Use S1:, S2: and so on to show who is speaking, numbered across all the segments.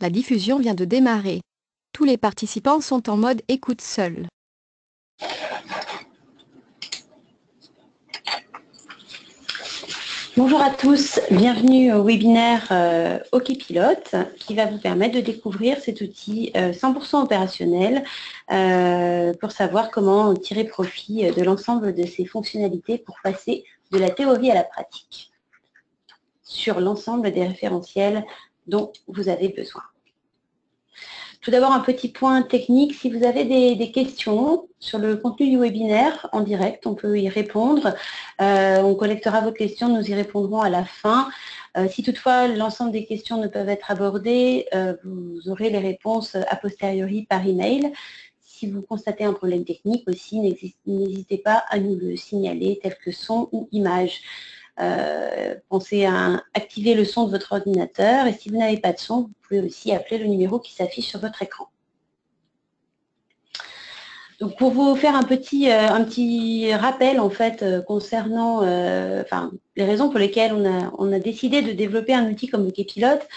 S1: La diffusion vient de démarrer. Tous les participants sont en mode écoute seul.
S2: Bonjour à tous, bienvenue au webinaire OKPilote qui va vous permettre de découvrir cet outil 100% opérationnel pour savoir comment tirer profit de l'ensemble de ses fonctionnalités pour passer de la théorie à la pratique sur l'ensemble des référentiels dont vous avez besoin. Tout d'abord, un petit point technique. Si vous avez des questions sur le contenu du webinaire en direct, on peut y répondre. On collectera vos questions, nous y répondrons à la fin. Si toutefois l'ensemble des questions ne peuvent être abordées, vous aurez les réponses a posteriori par email. Si vous constatez un problème technique aussi, n'hésitez pas à nous le signaler, tel que son ou image. Pensez à activer le son de votre ordinateur et si vous n'avez pas de son, vous pouvez aussi appeler le numéro qui s'affiche sur votre écran. Donc pour vous faire un petit rappel en fait concernant les raisons pour lesquelles on a décidé de développer un outil comme OKPilote,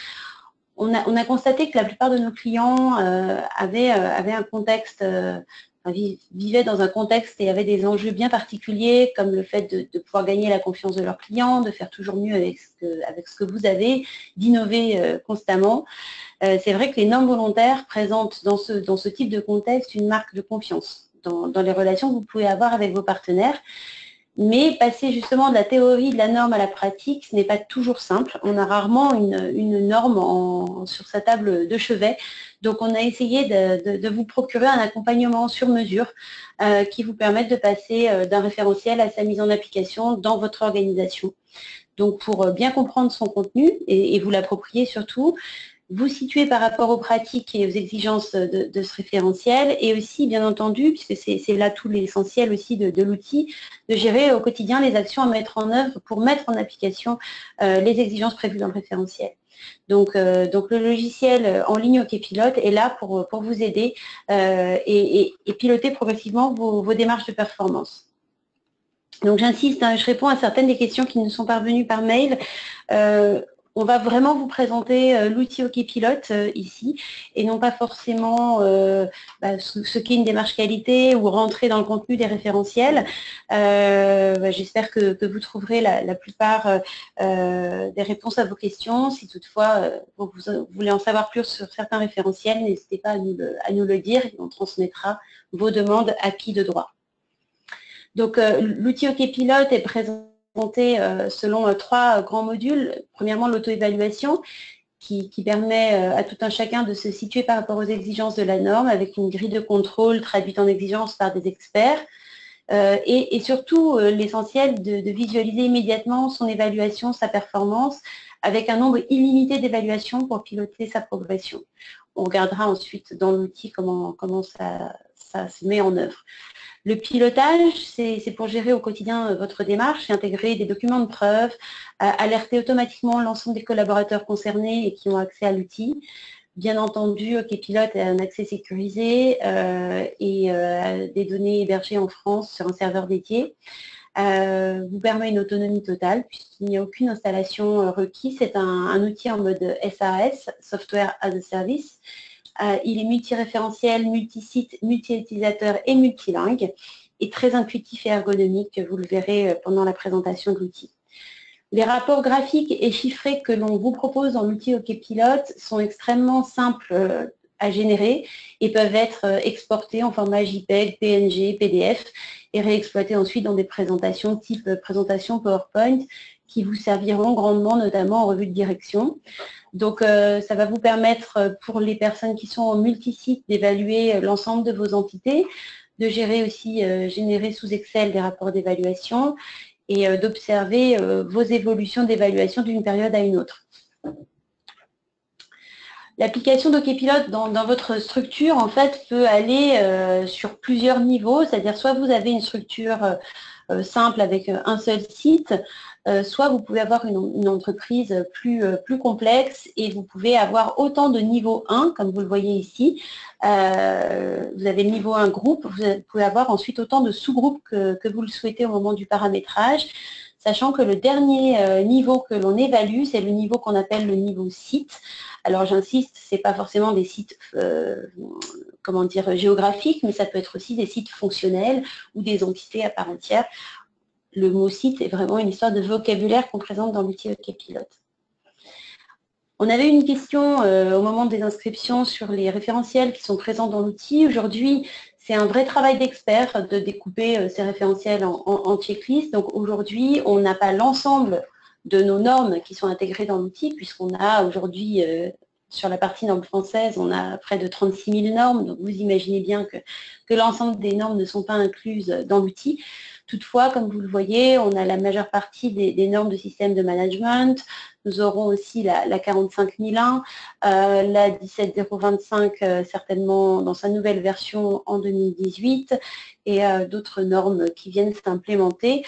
S2: on a constaté que la plupart de nos clients avaient un contexte vivaient dans un contexte et avaient des enjeux bien particuliers, comme le fait de pouvoir gagner la confiance de leurs clients, de faire toujours mieux avec ce que vous avez, d'innover constamment. C'est vrai que les normes volontaires présentent dans ce type de contexte une marque de confiance dans les relations que vous pouvez avoir avec vos partenaires. Mais passer justement de la théorie de la norme à la pratique, ce n'est pas toujours simple. On a rarement une norme sur sa table de chevet. Donc, on a essayé de vous procurer un accompagnement sur mesure qui vous permette de passer d'un référentiel à sa mise en application dans votre organisation. Donc, pour bien comprendre son contenu et vous l'approprier surtout, vous situer par rapport aux pratiques et aux exigences de ce référentiel et aussi, bien entendu, puisque c'est là tout l'essentiel aussi de l'outil, de gérer au quotidien les actions à mettre en œuvre pour mettre en application les exigences prévues dans le référentiel. Donc le logiciel en ligne OKPilote est là pour vous aider et piloter progressivement vos démarches de performance. Donc j'insiste, je réponds à certaines des questions qui nous sont parvenues par mail. On va vraiment vous présenter l'outil OKPilote ici et non pas forcément ce qu'est une démarche qualité ou rentrer dans le contenu des référentiels. J'espère que vous trouverez la plupart des réponses à vos questions. Si toutefois vous voulez en savoir plus sur certains référentiels, n'hésitez pas à nous le dire et on transmettra vos demandes à qui de droit. Donc l'outil OKPilote est présenté selon trois grands modules. Premièrement, l'auto-évaluation qui permet à tout un chacun de se situer par rapport aux exigences de la norme avec une grille de contrôle traduite en exigences par des experts. Et surtout, l'essentiel de visualiser immédiatement son évaluation, sa performance, avec un nombre illimité d'évaluations pour piloter sa progression. On regardera ensuite dans l'outil comment ça se met en œuvre. Le pilotage, c'est pour gérer au quotidien votre démarche et intégrer des documents de preuve, alerter automatiquement l'ensemble des collaborateurs concernés et qui ont accès à l'outil. Bien entendu, OKPilote a un accès sécurisé et des données hébergées en France sur un serveur dédié. Vous permet une autonomie totale puisqu'il n'y a aucune installation requise. C'est un outil en mode SaaS, Software as a Service. Il est multiréférentiel, multisite, multi-utilisateur et multilingue et très intuitif et ergonomique, vous le verrez pendant la présentation de l'outil. Les rapports graphiques et chiffrés que l'on vous propose dans l'outil OKPilote sont extrêmement simples à générer et peuvent être exportés en format JPEG, PNG, PDF et réexploités ensuite dans des présentations type présentation PowerPoint qui vous serviront grandement, notamment en revue de direction. Donc, ça va vous permettre, pour les personnes qui sont en multisite, d'évaluer l'ensemble de vos entités, de gérer aussi, générer sous Excel des rapports d'évaluation et d'observer vos évolutions d'évaluation d'une période à une autre. L'application d'OKPilote dans votre structure, en fait, peut aller sur plusieurs niveaux, c'est-à-dire soit vous avez une structure simple avec un seul site, soit vous pouvez avoir une entreprise plus complexe et vous pouvez avoir autant de niveau 1, comme vous le voyez ici. Vous avez le niveau 1 groupe, vous pouvez avoir ensuite autant de sous-groupes que vous le souhaitez au moment du paramétrage. sachant que le dernier niveau que l'on évalue, c'est le niveau qu'on appelle le niveau site. Alors j'insiste, ce n'est pas forcément des sites comment dire, géographiques, mais ça peut être aussi des sites fonctionnels ou des entités à part entière. Le mot site est vraiment une histoire de vocabulaire qu'on présente dans l'outil OKPilot. On avait une question au moment des inscriptions sur les référentiels qui sont présents dans l'outil. Aujourd'hui, c'est un vrai travail d'expert de découper ces référentiels en checklist. Donc aujourd'hui, on n'a pas l'ensemble de nos normes qui sont intégrées dans l'outil, puisqu'on a aujourd'hui, sur la partie normes française, on a près de 36 000 normes. Donc vous imaginez bien que l'ensemble des normes ne sont pas incluses dans l'outil. Toutefois, comme vous le voyez, on a la majeure partie des normes de système de management. Nous aurons aussi la 45001, la 17025 certainement dans sa nouvelle version en 2018 et d'autres normes qui viennent s'implémenter.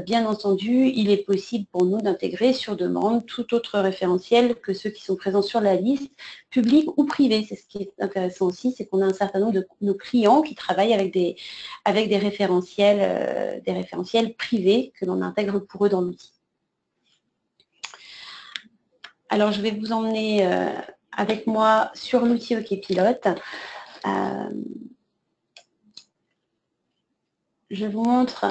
S2: Bien entendu, il est possible pour nous d'intégrer sur demande tout autre référentiel que ceux qui sont présents sur la liste, public ou privé. C'est ce qui est intéressant aussi, c'est qu'on a un certain nombre de nos clients qui travaillent avec des référentiels privés que l'on intègre pour eux dans l'outil. Alors, je vais vous emmener avec moi sur l'outil OKPilot. Je vous montre,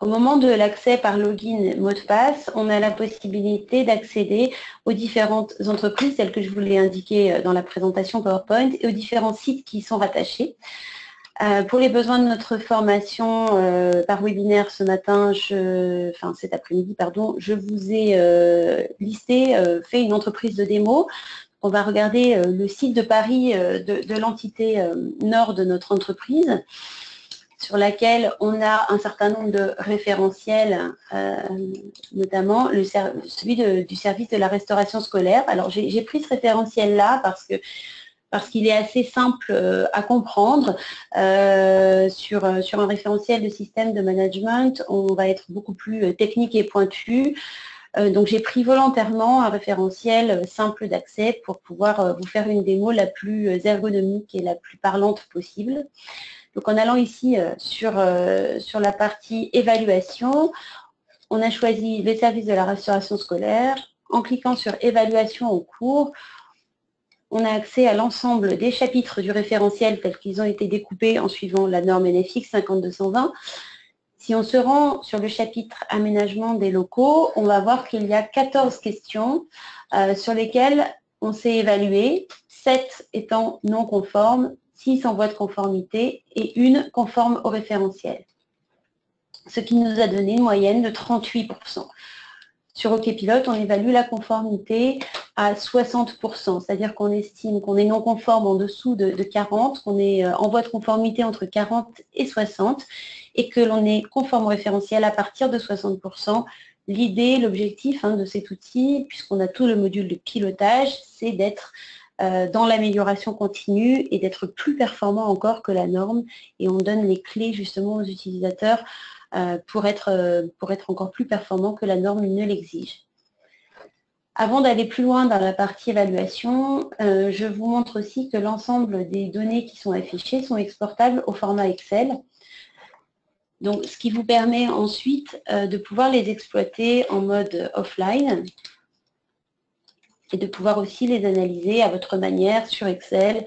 S2: au moment de l'accès par login mot de passe, on a la possibilité d'accéder aux différentes entreprises, telles que je vous l'ai indiqué dans la présentation PowerPoint, et aux différents sites qui y sont rattachés. Pour les besoins de notre formation par webinaire ce matin, cet après-midi, pardon, je vous ai fait une entreprise de démo. On va regarder le site de Paris de l'entité nord de notre entreprise, sur laquelle on a un certain nombre de référentiels, notamment celui du service de la restauration scolaire. Alors j'ai pris ce référentiel-là parce qu'il est assez simple à comprendre. Sur un référentiel de système de management, on va être beaucoup plus technique et pointu. Donc j'ai pris volontairement un référentiel simple d'accès pour pouvoir vous faire une démo la plus ergonomique et la plus parlante possible. Donc en allant ici sur la partie évaluation, on a choisi les services de la restauration scolaire. En cliquant sur évaluation en cours, on a accès à l'ensemble des chapitres du référentiel tels qu'ils ont été découpés en suivant la norme NFX 50220. Si on se rend sur le chapitre aménagement des locaux, on va voir qu'il y a 14 questions sur lesquelles on s'est évalué, 7 étant non conformes, 6 en voie de conformité et une conforme au référentiel. Ce qui nous a donné une moyenne de 38%. Sur OKPilot, on évalue la conformité à 60%, c'est-à-dire qu'on estime qu'on est non conforme en dessous de 40, qu'on est en voie de conformité entre 40 et 60, et que l'on est conforme au référentiel à partir de 60%. L'idée, l'objectif de cet outil, puisqu'on a tout le module de pilotage, c'est d'être dans l'amélioration continue et d'être plus performant encore que la norme, et on donne les clés justement aux utilisateurs pour être encore plus performant que la norme ne l'exige. Avant d'aller plus loin dans la partie évaluation, je vous montre aussi que l'ensemble des données qui sont affichées sont exportables au format Excel. Donc, ce qui vous permet ensuite de pouvoir les exploiter en mode offline et de pouvoir aussi les analyser à votre manière sur Excel,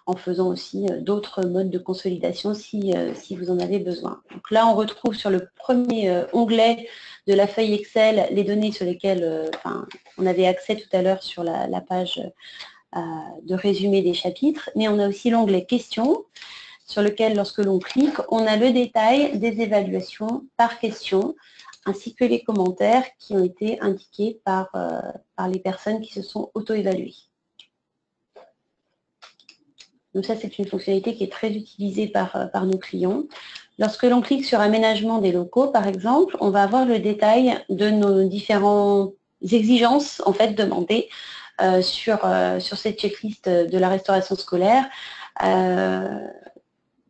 S2: en faisant aussi d'autres modes de consolidation si vous en avez besoin. Donc là, on retrouve sur le premier onglet de la feuille Excel les données sur lesquelles on avait accès tout à l'heure sur la page de résumé des chapitres, mais on a aussi l'onglet questions, sur lequel, lorsque l'on clique, on a le détail des évaluations par question, ainsi que les commentaires qui ont été indiqués par les personnes qui se sont auto-évaluées. Donc ça, c'est une fonctionnalité qui est très utilisée par nos clients. Lorsque l'on clique sur aménagement des locaux, par exemple, on va avoir le détail de nos différentes exigences en fait demandées sur cette checklist de la restauration scolaire.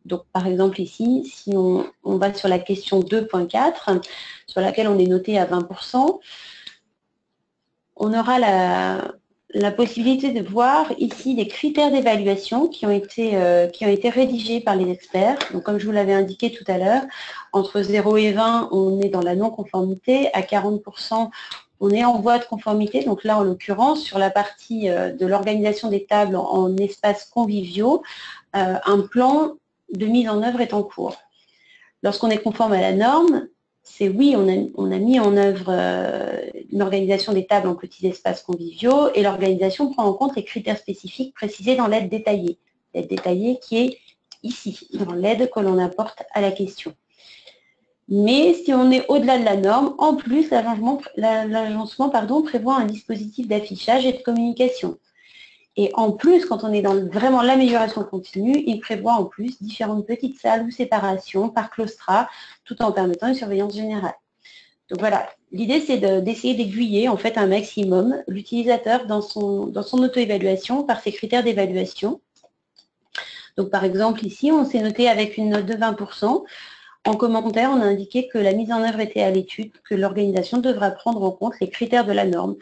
S2: Donc, par exemple, ici, si on va sur la question 2.4, sur laquelle on est noté à 20%, on aura la possibilité de voir ici les critères d'évaluation qui ont été rédigés par les experts. Donc, comme je vous l'avais indiqué tout à l'heure, entre 0 et 20, on est dans la non-conformité. À 40%, on est en voie de conformité. Donc là, en l'occurrence, sur la partie de l'organisation des tables en espaces conviviaux, un plan de mise en œuvre est en cours. Lorsqu'on est conforme à la norme, c'est oui, on a mis en œuvre une organisation des tables en petits espaces conviviaux et l'organisation prend en compte les critères spécifiques précisés dans l'aide détaillée. L'aide détaillée qui est ici, dans l'aide que l'on apporte à la question. Mais si on est au-delà de la norme, en plus, l'agencement prévoit un dispositif d'affichage et de communication. Et en plus, quand on est dans vraiment l'amélioration continue, il prévoit en plus différentes petites salles ou séparations par claustrat, tout en permettant une surveillance générale. Donc voilà, l'idée c'est d'essayer d'aiguiller en fait un maximum l'utilisateur dans son auto-évaluation par ses critères d'évaluation. Donc par exemple ici, on s'est noté avec une note de 20%. En commentaire, on a indiqué que la mise en œuvre était à l'étude, que l'organisation devra prendre en compte les critères de la norme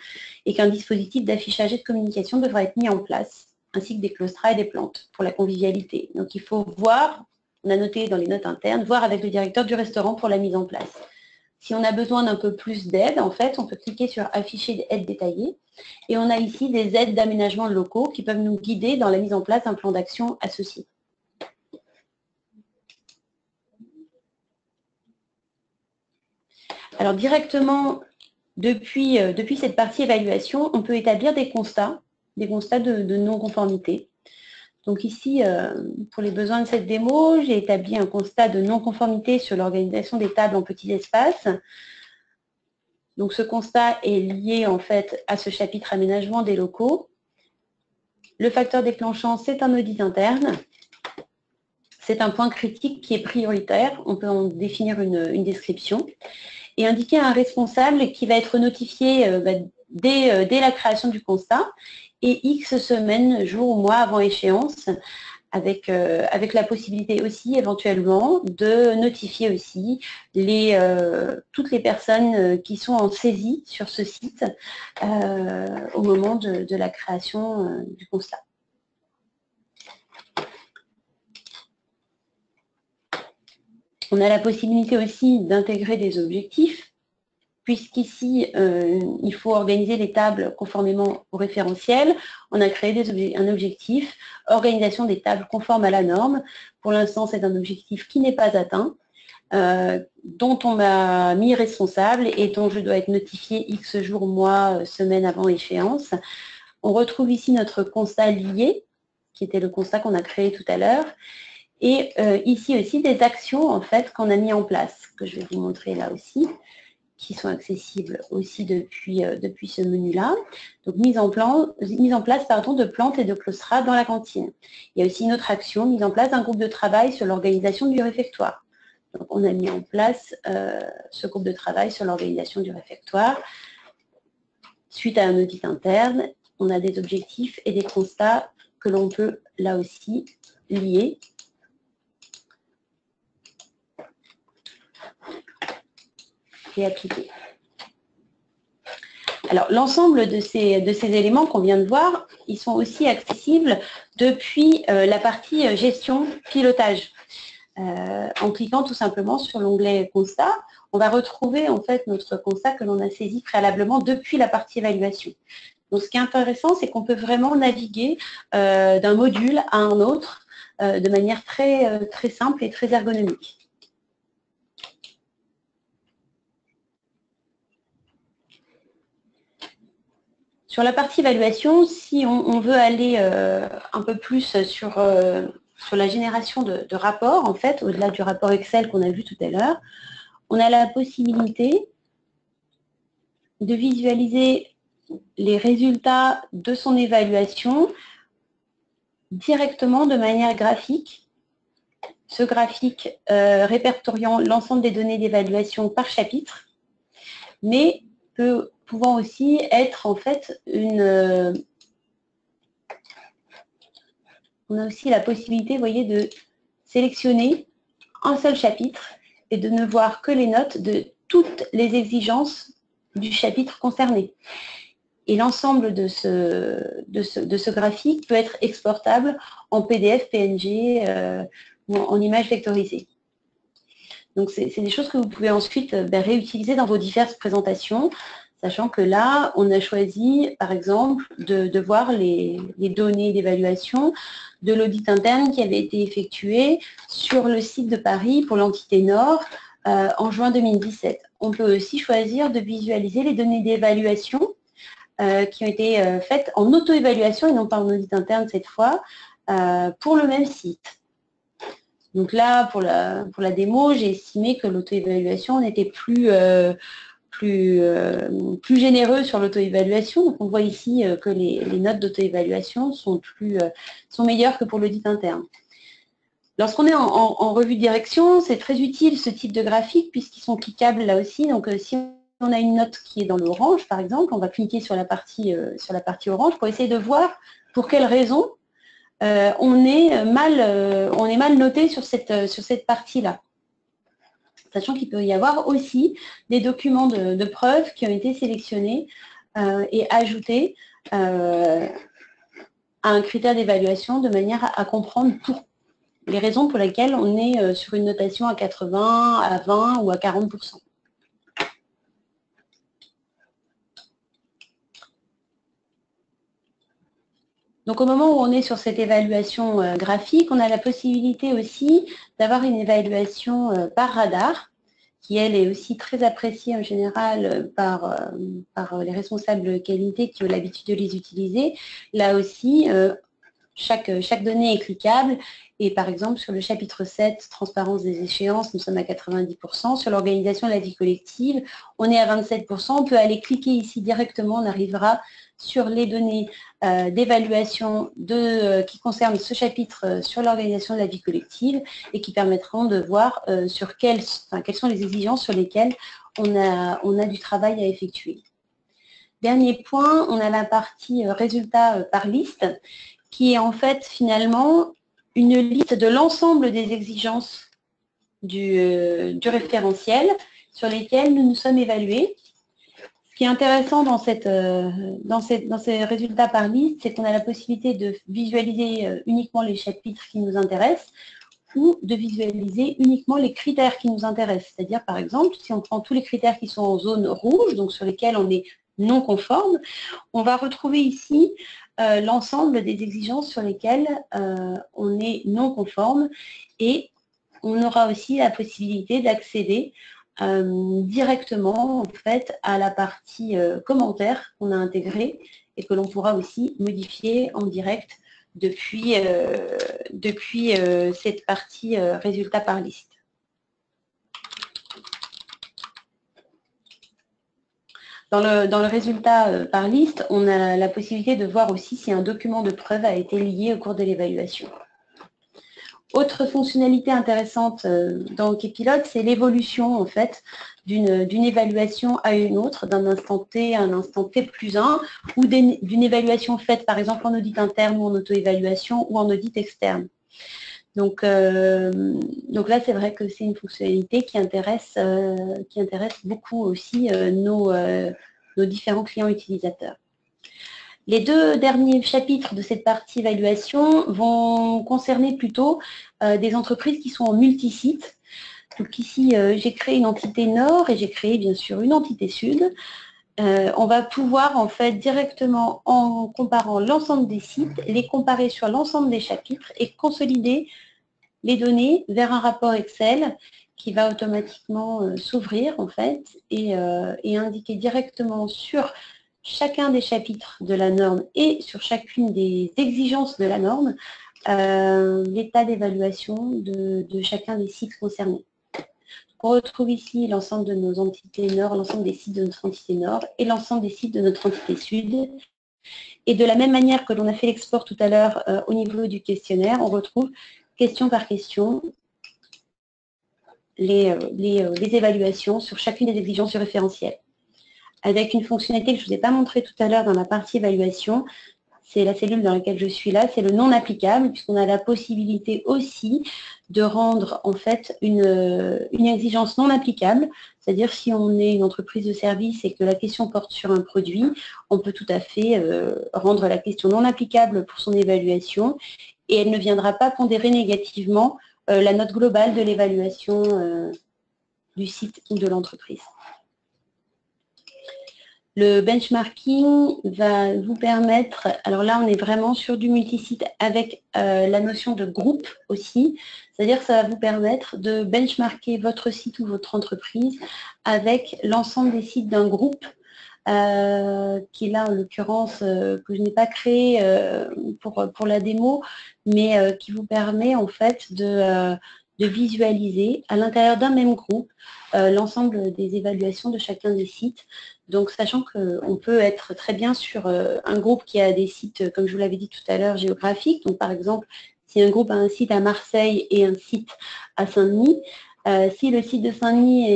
S2: et qu'un dispositif d'affichage et de communication devra être mis en place, ainsi que des claustras et des plantes pour la convivialité. Donc il faut voir, on a noté dans les notes internes, voir avec le directeur du restaurant pour la mise en place. Si on a besoin d'un peu plus d'aide, en fait, on peut cliquer sur afficher aide détaillée et on a ici des aides d'aménagement de locaux qui peuvent nous guider dans la mise en place d'un plan d'action associé. Alors directement, depuis cette partie évaluation, on peut établir des constats de non-conformité. Donc ici, pour les besoins de cette démo, j'ai établi un constat de non-conformité sur l'organisation des tables en petits espaces. Donc ce constat est lié en fait à ce chapitre aménagement des locaux. Le facteur déclenchant, c'est un audit interne. C'est un point critique qui est prioritaire. On peut en définir une description. Et indiquer un responsable qui va être notifié dès la création du constat et X semaines, jours ou mois avant échéance, avec la possibilité aussi éventuellement de notifier aussi toutes les personnes qui sont en saisie sur ce site au moment de la création du constat. On a la possibilité aussi d'intégrer des objectifs, puisqu'ici, il faut organiser les tables conformément au référentiel. On a créé un objectif, organisation des tables conformes à la norme. Pour l'instant, c'est un objectif qui n'est pas atteint, dont on m'a mis responsable et dont je dois être notifié X jours, mois, semaines avant échéance. On retrouve ici notre constat lié, qui était le constat qu'on a créé tout à l'heure. Et ici aussi des actions en fait qu'on a mis en place, que je vais vous montrer là aussi, qui sont accessibles aussi depuis ce menu-là. Donc mise en place de plantes et de claustras dans la cantine. Il y a aussi une autre action, mise en place d'un groupe de travail sur l'organisation du réfectoire. Donc on a mis en place ce groupe de travail sur l'organisation du réfectoire. Suite à un audit interne, on a des objectifs et des constats que l'on peut là aussi lier. Et appliquer. Alors, l'ensemble de ces éléments qu'on vient de voir, ils sont aussi accessibles depuis la partie gestion pilotage. En cliquant tout simplement sur l'onglet constat, on va retrouver en fait notre constat que l'on a saisi préalablement depuis la partie évaluation. Donc, ce qui est intéressant, c'est qu'on peut vraiment naviguer d'un module à un autre de manière très simple et très ergonomique. Sur la partie évaluation, si on veut aller un peu plus sur la génération de rapports, en fait, au-delà du rapport Excel qu'on a vu tout à l'heure, on a la possibilité de visualiser les résultats de son évaluation directement de manière graphique. Ce graphique répertoriant l'ensemble des données d'évaluation par chapitre, mais pouvant aussi être en fait on a aussi la possibilité, vous voyez, de sélectionner un seul chapitre et de ne voir que les notes de toutes les exigences du chapitre concerné. et l'ensemble de ce graphique peut être exportable en PDF, PNG ou en image vectorisée. Donc, c'est des choses que vous pouvez ensuite réutiliser dans vos diverses présentations, sachant que là, on a choisi, par exemple, de voir les données d'évaluation de l'audit interne qui avait été effectué sur le site de Paris pour l'entité Nord en juin 2017. On peut aussi choisir de visualiser les données d'évaluation qui ont été faites en auto-évaluation et non pas en audit interne cette fois, pour le même site. Donc là, pour la démo, j'ai estimé que l'auto-évaluation n'était plus généreux sur l'auto-évaluation. Donc on voit ici que les notes d'auto-évaluation sont meilleures que pour l'audit interne. Lorsqu'on est en revue de direction, c'est très utile ce type de graphique puisqu'ils sont cliquables là aussi. Donc si on a une note qui est dans l'orange, par exemple, on va cliquer sur la partie orange pour essayer de voir pour quelles raisons on est mal noté sur cette partie-là. Sachant qu'il peut y avoir aussi des documents de preuve qui ont été sélectionnés et ajoutés à un critère d'évaluation de manière à comprendre les raisons pour lesquelles on est sur une notation à 80, à 20 ou à 40%. Donc au moment où on est sur cette évaluation graphique, on a la possibilité aussi d'avoir une évaluation par radar, qui elle est aussi très appréciée en général par les responsables qualité qui ont l'habitude de les utiliser. Là aussi, chaque donnée est cliquable et par exemple sur le chapitre 7, transparence des échéances, nous sommes à 90%. Sur l'organisation de la vie collective, on est à 27%. On peut aller cliquer ici directement, on arrivera sur les données d'évaluation qui concernent ce chapitre sur l'organisation de la vie collective et qui permettront de voir quelles sont les exigences sur lesquelles on a du travail à effectuer. Dernier point, on a la partie résultats par liste qui est en fait finalement une liste de l'ensemble des exigences du référentiel sur lesquelles nous nous sommes évalués. Ce qui est intéressant dans ces résultats par liste, c'est qu'on a la possibilité de visualiser uniquement les chapitres qui nous intéressent ou de visualiser uniquement les critères qui nous intéressent. C'est-à-dire, par exemple, si on prend tous les critères qui sont en zone rouge, donc sur lesquels on est non conforme, on va retrouver ici l'ensemble des exigences sur lesquelles on est non conforme et on aura aussi la possibilité d'accéder directement en fait à la partie commentaires qu'on a intégrée et que l'on pourra aussi modifier en direct depuis cette partie résultats par liste. Dans le résultat par liste, on a la possibilité de voir aussi si un document de preuve a été lié au cours de l'évaluation. Autre fonctionnalité intéressante dans OKPilot, c'est l'évolution en fait d'une évaluation à une autre, d'un instant T à un instant T plus 1, ou d'une évaluation faite par exemple en audit interne ou en auto-évaluation ou en audit externe. Donc là, c'est vrai que c'est une fonctionnalité qui intéresse beaucoup aussi nos différents clients utilisateurs. Les deux derniers chapitres de cette partie évaluation vont concerner plutôt des entreprises qui sont en multisite. Donc ici, j'ai créé une entité Nord et j'ai créé bien sûr une entité Sud. On va pouvoir en fait directement, en comparant l'ensemble des sites, les comparer sur l'ensemble des chapitres et consolider les données vers un rapport Excel qui va automatiquement s'ouvrir en fait et indiquer directement sur chacun des chapitres de la norme et sur chacune des exigences de la norme l'état d'évaluation de chacun des sites concernés. On retrouve ici l'ensemble de nos entités Nord, l'ensemble des sites de notre entité Nord et l'ensemble des sites de notre entité Sud. Et de la même manière que l'on a fait l'export tout à l'heure au niveau du questionnaire, on retrouve question par question les évaluations sur chacune des exigences du référentiel. Avec une fonctionnalité que je ne vous ai pas montrée tout à l'heure dans la partie évaluation, c'est la cellule dans laquelle je suis là, c'est le non applicable, puisqu'on a la possibilité aussi de rendre en fait une exigence non applicable, C'est-à-dire si on est une entreprise de service et que la question porte sur un produit, on peut tout à fait rendre la question non applicable pour son évaluation et elle ne viendra pas pondérer négativement la note globale de l'évaluation du site ou de l'entreprise. Le benchmarking va vous permettre, alors là on est vraiment sur du multisite avec la notion de groupe aussi, c'est-à-dire que ça va vous permettre de benchmarker votre site ou votre entreprise avec l'ensemble des sites d'un groupe qui est là en l'occurrence que je n'ai pas créé pour la démo, mais qui vous permet en fait de visualiser à l'intérieur d'un même groupe l'ensemble des évaluations de chacun des sites. Donc, sachant qu'on peut être très bien sur un groupe qui a des sites, comme je vous l'avais dit tout à l'heure, géographiques. Donc, par exemple, si un groupe a un site à Marseille et un site à Saint-Denis, si le site de Saint-Denis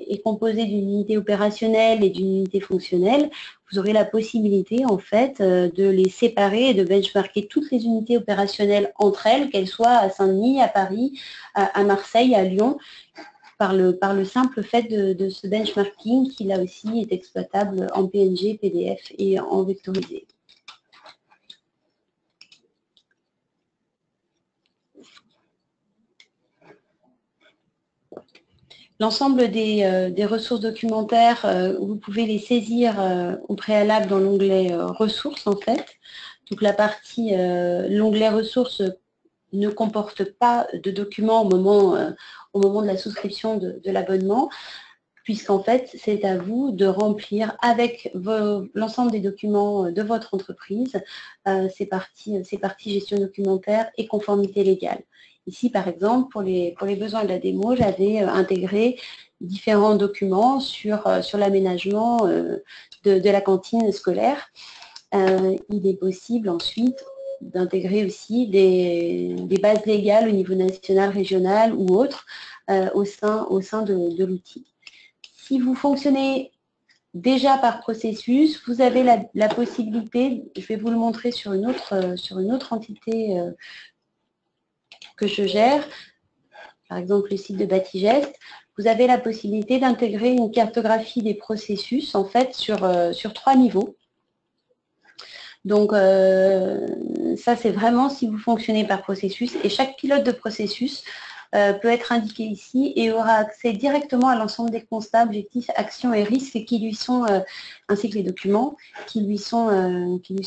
S2: est composé d'une unité opérationnelle et d'une unité fonctionnelle, vous aurez la possibilité en fait de les séparer et de benchmarker toutes les unités opérationnelles entre elles, qu'elles soient à Saint-Denis, à Paris, à Marseille, à Lyon, par le simple fait de ce benchmarking qui là aussi est exploitable en PNG, PDF et en vectorisé. L'ensemble des ressources documentaires, vous pouvez les saisir au préalable dans l'onglet ressources en fait. Donc la partie, l'onglet ressources ne comporte pas de documents au moment de la souscription de l'abonnement, puisqu'en fait, c'est à vous de remplir avec l'ensemble des documents de votre entreprise ces parties gestion documentaire et conformité légale. Ici, par exemple, pour les besoins de la démo, j'avais intégré différents documents sur l'aménagement de la cantine scolaire. Il est possible ensuite d'intégrer aussi des bases légales au niveau national, régional ou autre au sein de l'outil. Si vous fonctionnez déjà par processus, vous avez la possibilité, je vais vous le montrer sur une autre entité que je gère, par exemple le site de Batigest, vous avez la possibilité d'intégrer une cartographie des processus en fait sur 3 niveaux. Donc ça c'est vraiment si vous fonctionnez par processus et chaque pilote de processus peut être indiqué ici et aura accès directement à l'ensemble des constats, objectifs, actions et risques qui lui sont, ainsi que les documents qui lui sont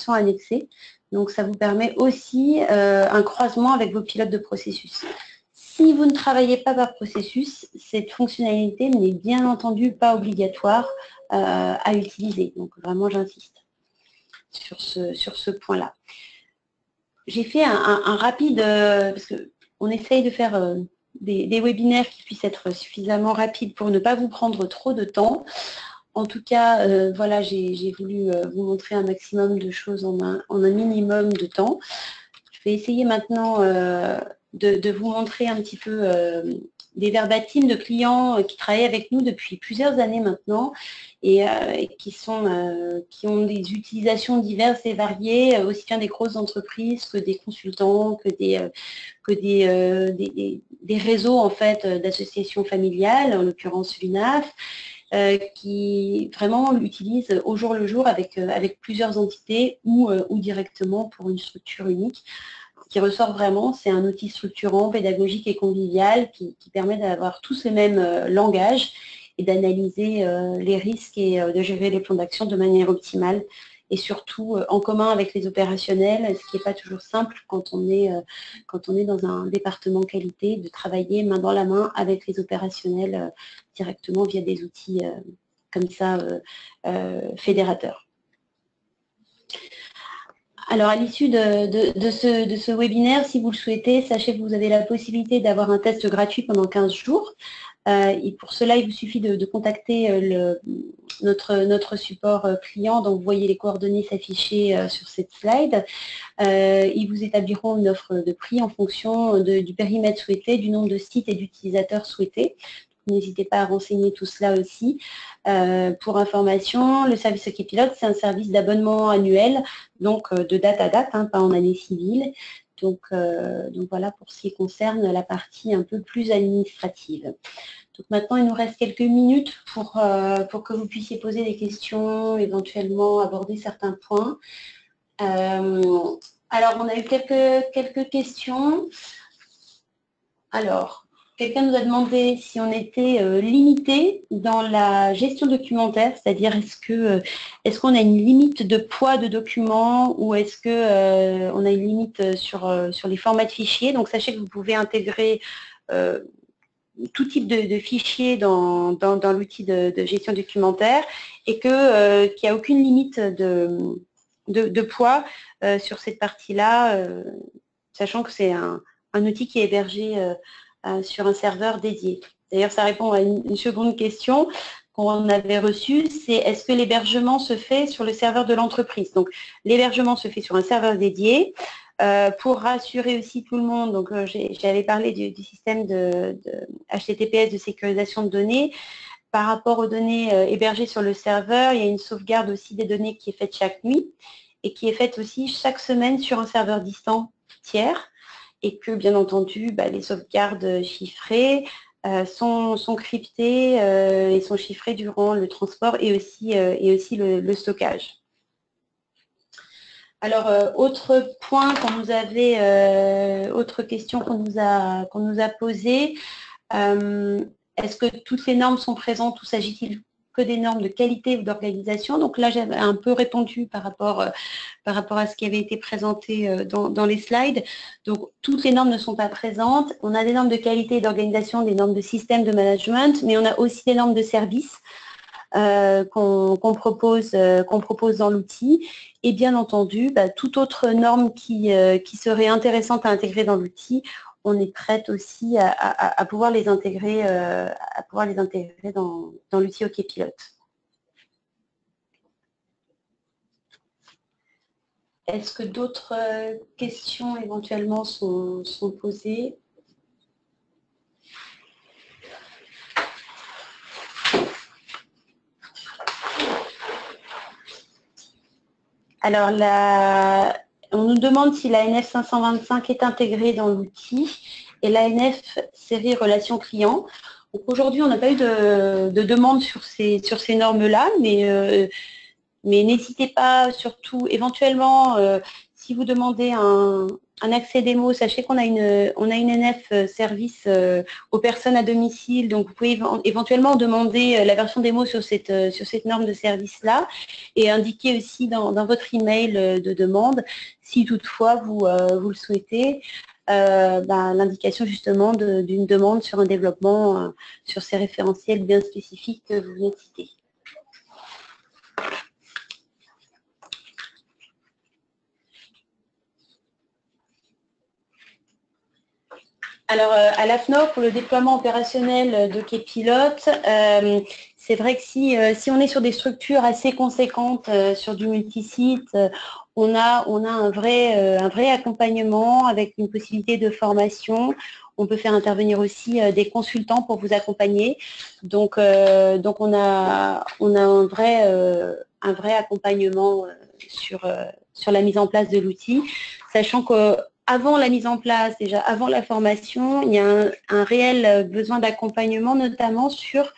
S2: annexés. Donc ça vous permet aussi un croisement avec vos pilotes de processus. Si vous ne travaillez pas par processus, cette fonctionnalité n'est bien entendu pas obligatoire à utiliser. Donc vraiment j'insiste sur ce point-là. J'ai fait un rapide, parce qu'on essaye de faire des webinaires qui puissent être suffisamment rapides pour ne pas vous prendre trop de temps. En tout cas, voilà, j'ai voulu vous montrer un maximum de choses en un minimum de temps. Je vais essayer maintenant de vous montrer un petit peu des verbatims de clients qui travaillent avec nous depuis plusieurs années maintenant et qui ont des utilisations diverses et variées, aussi bien des grosses entreprises que des consultants, que des réseaux en fait d'associations familiales, en l'occurrence l'UNAF, qui vraiment l'utilisent au jour le jour avec plusieurs entités ou directement pour une structure unique. Ce qui ressort vraiment, c'est un outil structurant, pédagogique et convivial qui permet d'avoir tous les mêmes langages et d'analyser les risques et de gérer les plans d'action de manière optimale et surtout en commun avec les opérationnels, ce qui n'est pas toujours simple quand on est dans un département qualité, de travailler main dans la main avec les opérationnels directement via des outils comme ça fédérateurs. Alors, à l'issue de ce webinaire, si vous le souhaitez, sachez que vous avez la possibilité d'avoir un test gratuit pendant 15 jours. Et pour cela, il vous suffit de contacter notre support client. Donc, vous voyez les coordonnées s'afficher sur cette slide. Ils vous établiront une offre de prix en fonction du périmètre souhaité, du nombre de sites et d'utilisateurs souhaités. N'hésitez pas à renseigner tout cela aussi. Pour information, le service OK Pilote, c'est un service d'abonnement annuel, donc de date à date, hein, pas en année civile. Donc voilà pour ce qui concerne la partie un peu plus administrative. Donc maintenant, il nous reste quelques minutes pour que vous puissiez poser des questions, éventuellement aborder certains points. Alors, on a eu quelques questions. Alors, quelqu'un nous a demandé si on était limité dans la gestion documentaire, c'est-à-dire est-ce qu'on a une limite de poids de documents ou est-ce qu'on a une limite sur les formats de fichiers. Donc, sachez que vous pouvez intégrer tout type de fichiers dans l'outil de gestion documentaire et qu'il n'y a aucune limite de poids sur cette partie-là, sachant que c'est un outil qui est hébergé sur un serveur dédié. D'ailleurs, ça répond à une seconde question qu'on avait reçue, c'est est-ce que l'hébergement se fait sur le serveur de l'entreprise? Donc, l'hébergement se fait sur un serveur dédié. Pour rassurer aussi tout le monde, donc j'avais parlé du système de HTTPS de sécurisation de données. Par rapport aux données hébergées sur le serveur, il y a une sauvegarde aussi des données qui est faite chaque nuit et qui est faite aussi chaque semaine sur un serveur distant tiers. Et que, bien entendu, les sauvegardes chiffrées sont cryptées et sont chiffrées durant le transport et aussi le stockage. Alors, autre point qu'on nous avait, autre question qu'on nous a posée, est-ce que toutes les normes sont présentes ou s'agit-il que des normes de qualité ou d'organisation? Donc là, j'avais un peu répondu par rapport à ce qui avait été présenté dans les slides. Donc, toutes les normes ne sont pas présentes. On a des normes de qualité et d'organisation, des normes de système de management, mais on a aussi des normes de service qu'on propose dans l'outil. Et bien entendu, toute autre norme qui serait intéressante à intégrer dans l'outil, on est prête aussi à pouvoir les intégrer, dans l'outil OKPilot. Est-ce que d'autres questions éventuellement sont posées? Alors, on nous demande si l'ANF 525 est intégrée dans l'outil et l'ANF série relation client. Donc aujourd'hui, on n'a pas eu de demande sur ces normes-là, mais n'hésitez pas, surtout éventuellement, si vous demandez un accès démo, sachez qu'on a une NF service aux personnes à domicile, donc vous pouvez éventuellement demander la version démo sur cette norme de service-là et indiquer aussi dans votre email de demande, si toutefois vous le souhaitez, l'indication justement d'une demande sur un développement sur ces référentiels bien spécifiques que vous venez de citer. Alors, à l'AFNOR, pour le déploiement opérationnel d'OKPilot, c'est vrai que si on est sur des structures assez conséquentes, sur du multisite, on a un vrai accompagnement avec une possibilité de formation. On peut faire intervenir aussi des consultants pour vous accompagner. Donc on a un vrai accompagnement sur la mise en place de l'outil, sachant que avant la mise en place, déjà avant la formation, il y a un réel besoin d'accompagnement, notamment sur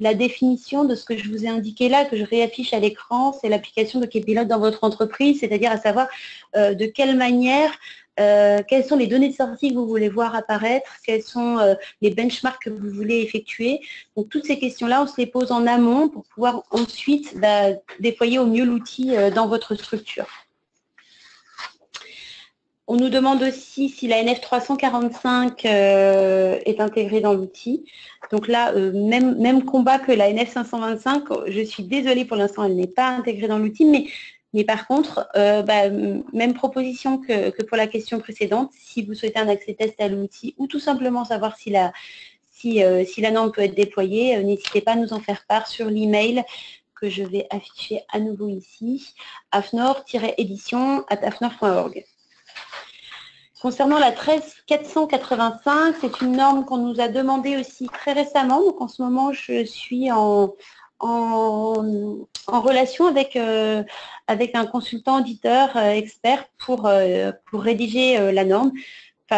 S2: la définition de ce que je vous ai indiqué là, que je réaffiche à l'écran, c'est l'application d'OKPilot dans votre entreprise, c'est-à-dire à savoir de quelle manière, quelles sont les données de sortie que vous voulez voir apparaître, quels sont les benchmarks que vous voulez effectuer. Donc toutes ces questions-là, on se les pose en amont pour pouvoir ensuite déployer au mieux l'outil dans votre structure. On nous demande aussi si la NF 345 est intégrée dans l'outil. Donc là, même combat que la NF 525, je suis désolée pour l'instant, elle n'est pas intégrée dans l'outil, mais par contre, même proposition que pour la question précédente, si vous souhaitez un accès test à l'outil ou tout simplement savoir si la norme peut être déployée, n'hésitez pas à nous en faire part sur l'email que je vais afficher à nouveau ici, afnor-édition@afnor.org. Concernant la 13485, c'est une norme qu'on nous a demandé aussi très récemment. Donc en ce moment, je suis en relation avec un consultant auditeur expert pour rédiger la norme.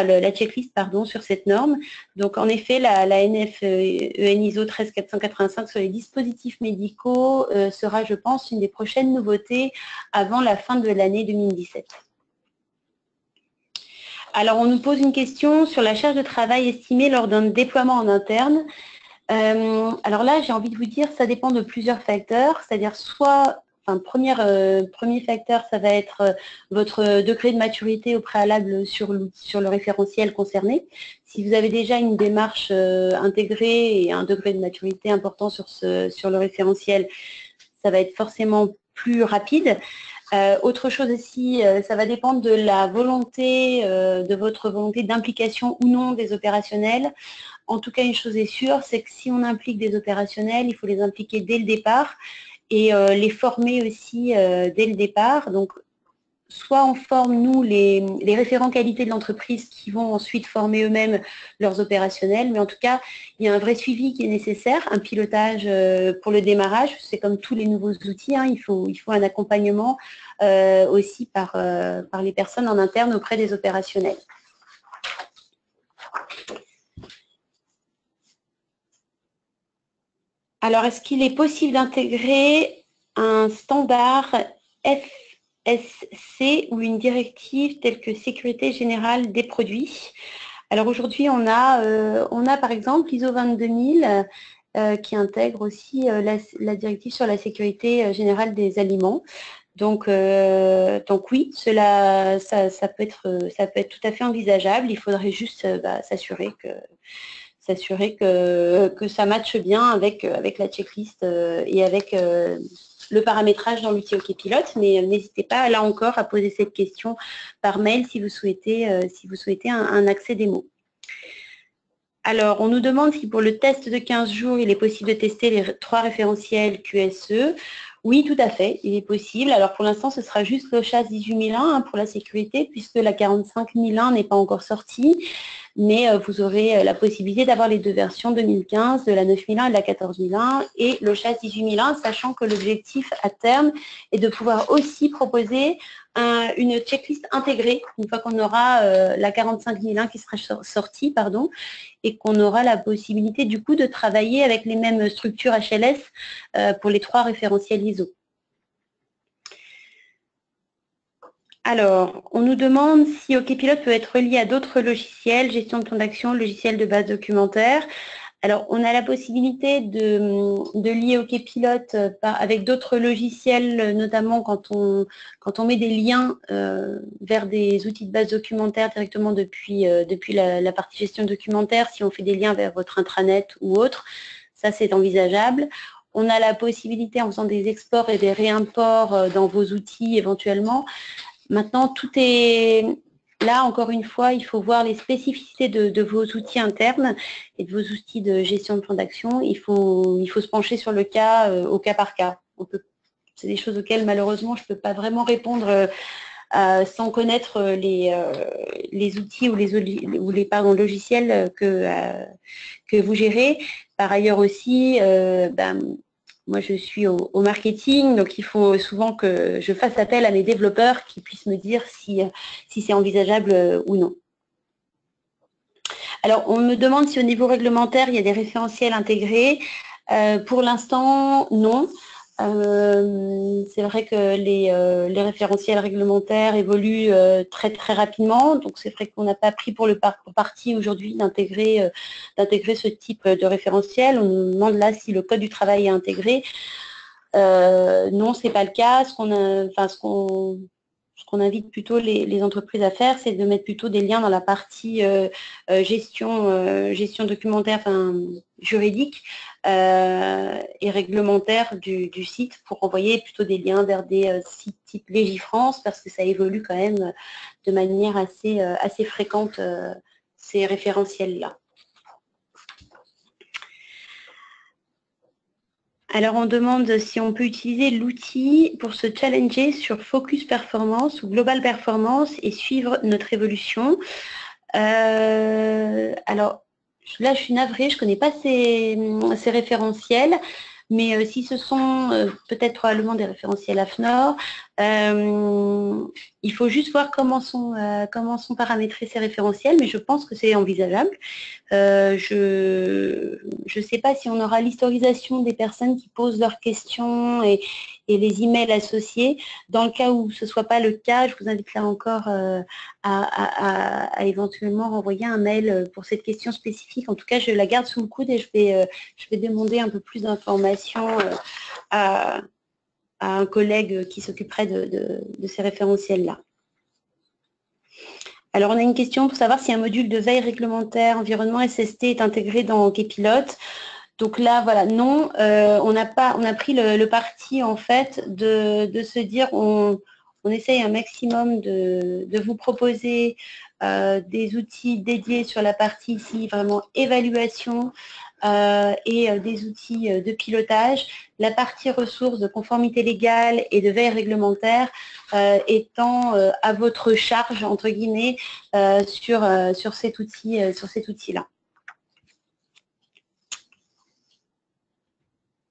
S2: la checklist pardon, sur cette norme. Donc en effet, la NF-EN ISO 13485 sur les dispositifs médicaux sera, je pense, une des prochaines nouveautés avant la fin de l'année 2017. Alors on nous pose une question sur la charge de travail estimée lors d'un déploiement en interne. Alors là, j'ai envie de vous dire, ça dépend de plusieurs facteurs, c'est-à-dire soit, premier facteur, ça va être votre degré de maturité au préalable sur le référentiel concerné. Si vous avez déjà une démarche intégrée et un degré de maturité important sur le référentiel, ça va être forcément plus rapide. Autre chose aussi, ça va dépendre de la volonté, de votre volonté d'implication ou non des opérationnels. En tout cas, une chose est sûre, c'est que si on implique des opérationnels, il faut les impliquer dès le départ et les former aussi dès le départ. Donc, soit on forme, nous, les référents qualité de l'entreprise qui vont ensuite former eux-mêmes leurs opérationnels, mais en tout cas, il y a un vrai suivi qui est nécessaire, un pilotage pour le démarrage. C'est comme tous les nouveaux outils, hein, il faut un accompagnement aussi par les personnes en interne auprès des opérationnels. Alors, est-ce qu'il est possible d'intégrer un standard FSC ou une directive telle que sécurité générale des produits? Alors aujourd'hui, on a par exemple l'ISO 22000 qui intègre aussi la directive sur la sécurité générale des aliments. Donc oui, ça peut être tout à fait envisageable. Il faudrait juste s'assurer que ça matche bien avec la checklist et avec le paramétrage dans l'outil OKPilot, mais n'hésitez pas là encore à poser cette question par mail si vous souhaitez un accès démo. Alors, on nous demande si pour le test de 15 jours, il est possible de tester les 3 référentiels QSE. Oui, tout à fait, il est possible. Alors, pour l'instant, ce sera juste l'OHSAS 18001 pour la sécurité, puisque la 45001 n'est pas encore sortie. Mais vous aurez la possibilité d'avoir les 2 versions 2015, de la 9001 et de la 14001 et l'OHSAS 18001, sachant que l'objectif à terme est de pouvoir aussi proposer une checklist intégrée une fois qu'on aura la 45001 qui sera sortie, et qu'on aura la possibilité du coup de travailler avec les mêmes structures HLS pour les 3 référentiels ISO. Alors, on nous demande si OKPilot peut être relié à d'autres logiciels, gestion de plan d'action, logiciel de base documentaire. Alors, on a la possibilité de lier OKPilot avec d'autres logiciels, notamment quand on met des liens vers des outils de base documentaire directement depuis la partie gestion documentaire, si on fait des liens vers votre intranet ou autre, ça c'est envisageable. On a la possibilité, en faisant des exports et des réimports dans vos outils éventuellement. Maintenant, tout est là, encore une fois, il faut voir les spécificités de vos outils internes et de vos outils de gestion de plan d'action. Il faut se pencher sur le cas au cas par cas. C'est des choses auxquelles, malheureusement, je ne peux pas vraiment répondre sans connaître les outils ou les logiciels que vous gérez. Par ailleurs aussi, moi, je suis au marketing, donc il faut souvent que je fasse appel à mes développeurs qui puissent me dire si c'est envisageable ou non. Alors, on me demande si au niveau réglementaire, il y a des référentiels intégrés. Pour l'instant, non. C'est vrai que les référentiels réglementaires évoluent très très rapidement, donc c'est vrai qu'on n'a pas pris pour parti aujourd'hui d'intégrer ce type de référentiel. On nous demande là si le code du travail est intégré. Non, c'est pas le cas. Ce qu'on invite plutôt les entreprises à faire, c'est de mettre plutôt des liens dans la partie gestion documentaire, juridique et réglementaire du site pour envoyer plutôt des liens vers des sites type Légifrance parce que ça évolue quand même de manière assez fréquente ces référentiels-là. Alors, on demande si on peut utiliser l'outil pour se challenger sur Focus Performance ou Global Performance et suivre notre évolution. Alors, là, je suis navrée, je ne connais pas ces référentiels. Mais si ce sont peut-être probablement des référentiels AFNOR, il faut juste voir comment sont paramétrés ces référentiels, mais je pense que c'est envisageable. Je ne sais pas si on aura l'historisation des personnes qui posent leurs questions et les emails associés. Dans le cas où ce ne soit pas le cas, je vous invite là encore à éventuellement renvoyer un mail pour cette question spécifique. En tout cas, je la garde sous le coude et je vais demander un peu plus d'informations à un collègue qui s'occuperait de ces référentiels-là. Alors, on a une question pour savoir si un module de veille réglementaire environnement SST est intégré dans Kpilote. Donc là, voilà, non, on a pris le parti, en fait, de se dire, on essaye un maximum de vous proposer des outils dédiés sur la partie ici, vraiment évaluation et des outils de pilotage. La partie ressources de conformité légale et de veille réglementaire étant à votre charge, entre guillemets, sur cet outil-là.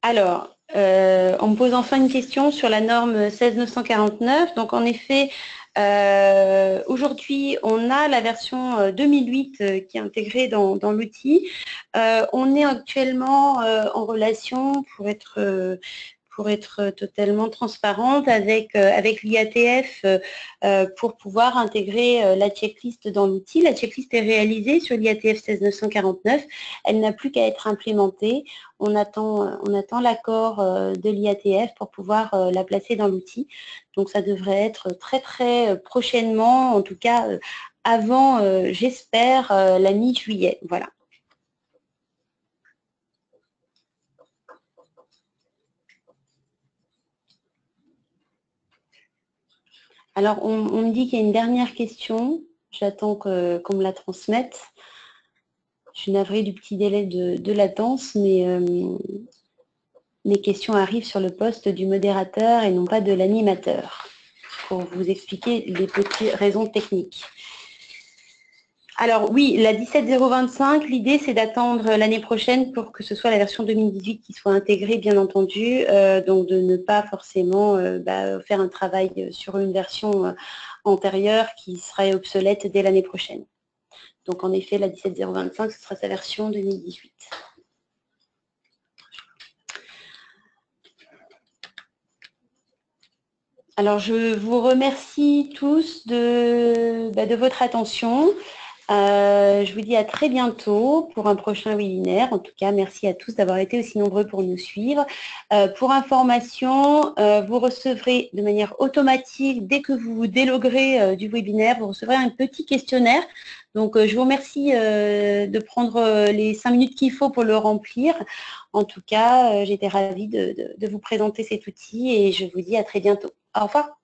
S2: Alors, on me pose enfin une question sur la norme 16949. Donc, en effet, aujourd'hui, on a la version 2008 qui est intégrée dans l'outil. On est actuellement en relation pour être totalement transparente avec l'IATF pour pouvoir intégrer la checklist dans l'outil. La checklist est réalisée sur l'IATF 16949. Elle n'a plus qu'à être implémentée. On attend l'accord de l'IATF pour pouvoir la placer dans l'outil. Donc, ça devrait être très, très prochainement, en tout cas avant, j'espère, la mi-juillet. Voilà. Alors, on me dit qu'il y a une dernière question. J'attends qu'on me la transmette. Je suis navrée du petit délai de latence, mais les questions arrivent sur le poste du modérateur et non pas de l'animateur, pour vous expliquer les petites raisons techniques. Alors oui, la 17025, l'idée c'est d'attendre l'année prochaine pour que ce soit la version 2018 qui soit intégrée, bien entendu, donc de ne pas forcément faire un travail sur une version antérieure qui serait obsolète dès l'année prochaine. Donc en effet, la 17025, ce sera sa version 2018. Alors je vous remercie tous de votre attention. Je vous dis à très bientôt pour un prochain webinaire. En tout cas, merci à tous d'avoir été aussi nombreux pour nous suivre. Pour information, vous recevrez de manière automatique, dès que vous vous déloguerez du webinaire, vous recevrez un petit questionnaire. Donc, je vous remercie de prendre les 5 minutes qu'il faut pour le remplir. En tout cas, j'étais ravie de vous présenter cet outil et je vous dis à très bientôt. Au revoir.